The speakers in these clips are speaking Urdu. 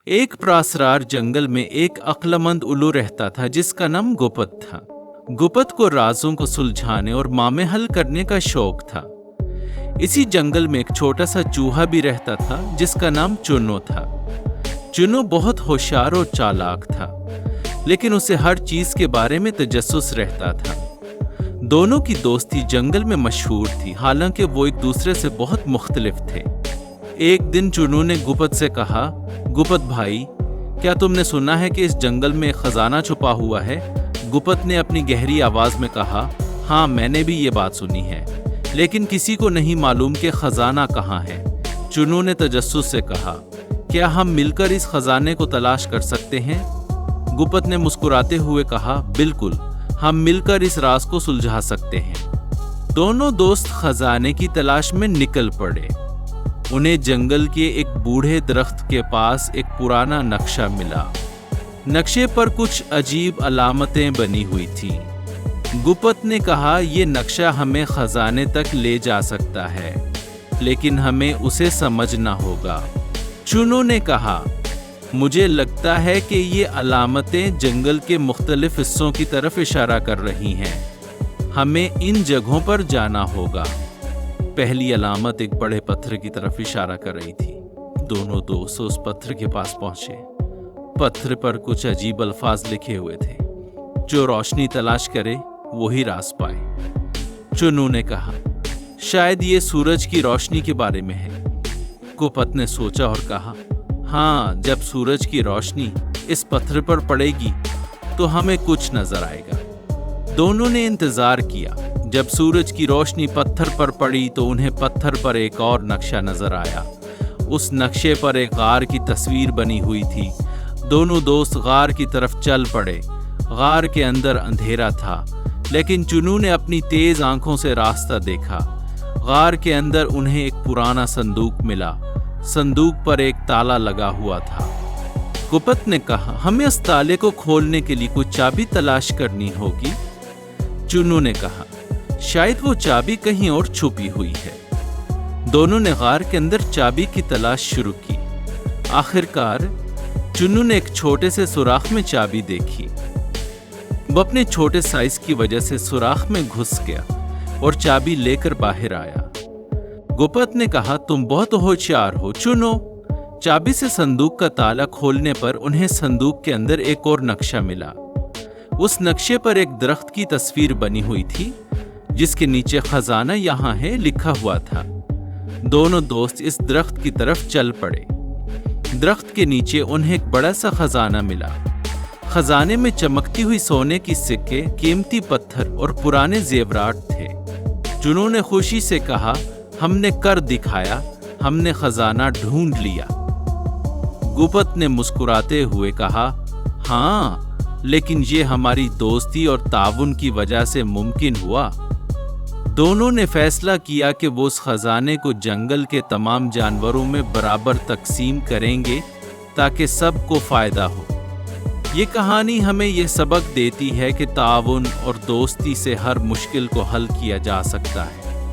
ایک پراسرار جنگل میں ایک عقلمند الو رہتا تھا جس کا نام گپت تھا۔ گپت کو رازوں کو سلجھانے اور معاملے حل کرنے کا شوق تھا۔ اسی جنگل میں ایک چھوٹا سا چوہا بھی رہتا تھا جس کا نام چنو تھا۔ چنو بہت ہوشیار اور چالاک تھا، لیکن اسے ہر چیز کے بارے میں تجسس رہتا تھا۔ دونوں کی دوستی جنگل میں مشہور تھی، حالانکہ وہ ایک دوسرے سے بہت مختلف تھے۔ ایک دن چنو نے گپت سے کہا، گپت بھائی، کیا تم نے سنا ہے کہ اس جنگل میں ایک خزانہ چھپا ہوا ہے؟ گپت نے اپنی گہری آواز میں کہا، ہاں میں نے بھی یہ بات سنی ہے، لیکن کسی کو نہیں معلوم کہ خزانہ کہاں ہے۔ چنو نے تجسس سے کہا، کیا ہم مل کر اس خزانے کو تلاش کر سکتے ہیں؟ گپت نے مسکراتے ہوئے کہا، بالکل، ہم مل کر اس راز کو سلجھا سکتے ہیں۔ دونوں دوست خزانے کی تلاش میں نکل پڑے۔ انہیں جنگل کے ایک بوڑھے درخت کے پاس ایک پرانا نقشہ ملا۔ نقشے پر کچھ عجیب علامتیں بنی ہوئی تھیں۔ گپت نے کہا، یہ نقشہ ہمیں خزانے تک لے جا سکتا ہے، لیکن ہمیں اسے سمجھنا ہوگا۔ چنو نے کہا، مجھے لگتا ہے کہ یہ علامتیں جنگل کے مختلف حصوں کی طرف اشارہ کر رہی ہیں، ہمیں ان جگہوں پر جانا ہوگا۔ پہلی علامت ایک بڑے پتھر کی طرف اشارہ کر رہی تھی۔ دونوں دوست اس پتھر کے پاس پہنچے۔ پتھر پر کچھ عجیب الفاظ لکھے ہوئے تھے، جو روشنی تلاش کرے وہی راز پائے۔ چنو نے کہا، شاید یہ سورج کی روشنی کے بارے میں ہے۔ گپت نے سوچا اور کہا، ہاں، جب سورج کی روشنی اس پتھر پر پڑے گی تو ہمیں کچھ نظر آئے گا۔ دونوں نے انتظار کیا۔ جب سورج کی روشنی پتھر پر پڑی تو انہیں پتھر پر ایک اور نقشہ نظر آیا۔ اس نقشے پر ایک غار کی تصویر بنی ہوئی تھی۔ دونوں دوست غار کی طرف چل پڑے۔ غار کے اندر اندھیرا تھا، لیکن چنو نے اپنی تیز آنکھوں سے راستہ دیکھا۔ غار کے اندر انہیں ایک پرانا صندوق ملا۔ صندوق پر ایک تالا لگا ہوا تھا۔ گپت نے کہا، ہمیں اس تالے کو کھولنے کے لیے کچھ چابی تلاش کرنی ہوگی۔ چنو نے کہا، شاید وہ چابی کہیں اور چھپی ہوئی ہے۔ دونوں نے غار کے اندر چابی کی تلاش شروع کی۔ آخرکار چنو نے ایک چھوٹے سے سوراخ میں چابی دیکھی۔ وہ اپنے چھوٹے سائز کی وجہ سے سوراخ میں گھس گیا اور چابی لے کر باہر آیا۔ گپت نے کہا، تم بہت ہوشیار ہو چنو۔ چابی سے صندوق کا تالا کھولنے پر انہیں صندوق کے اندر ایک اور نقشہ ملا۔ اس نقشے پر ایک درخت کی تصویر بنی ہوئی تھی، جس کے نیچے خزانہ یہاں ہے لکھا ہوا تھا۔ دونوں دوست اس درخت کی طرف چل پڑے۔ درخت کے نیچے انہیں ایک بڑا سا خزانہ ملا۔ خزانے میں چمکتی ہوئی سونے کی سکے، قیمتی پتھر اور پرانے زیورات تھے۔ چنو نے خوشی سے کہا، ہم نے کر دکھایا، ہم نے خزانہ ڈھونڈ لیا۔ گپت نے مسکراتے ہوئے کہا، ہاں، لیکن یہ ہماری دوستی اور تعاون کی وجہ سے ممکن ہوا۔ دونوں نے فیصلہ کیا کہ وہ اس خزانے کو جنگل کے تمام جانوروں میں برابر تقسیم کریں گے تاکہ سب کو فائدہ ہو۔ یہ کہانی ہمیں یہ سبق دیتی ہے کہ تعاون اور دوستی سے ہر مشکل کو حل کیا جا سکتا ہے۔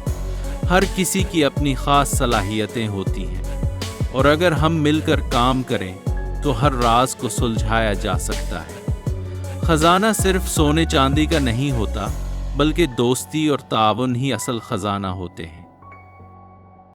ہر کسی کی اپنی خاص صلاحیتیں ہوتی ہیں، اور اگر ہم مل کر کام کریں تو ہر راز کو سلجھایا جا سکتا ہے۔ خزانہ صرف سونے چاندی کا نہیں ہوتا، بلکہ دوستی اور تعاون ہی اصل خزانہ ہوتے ہیں۔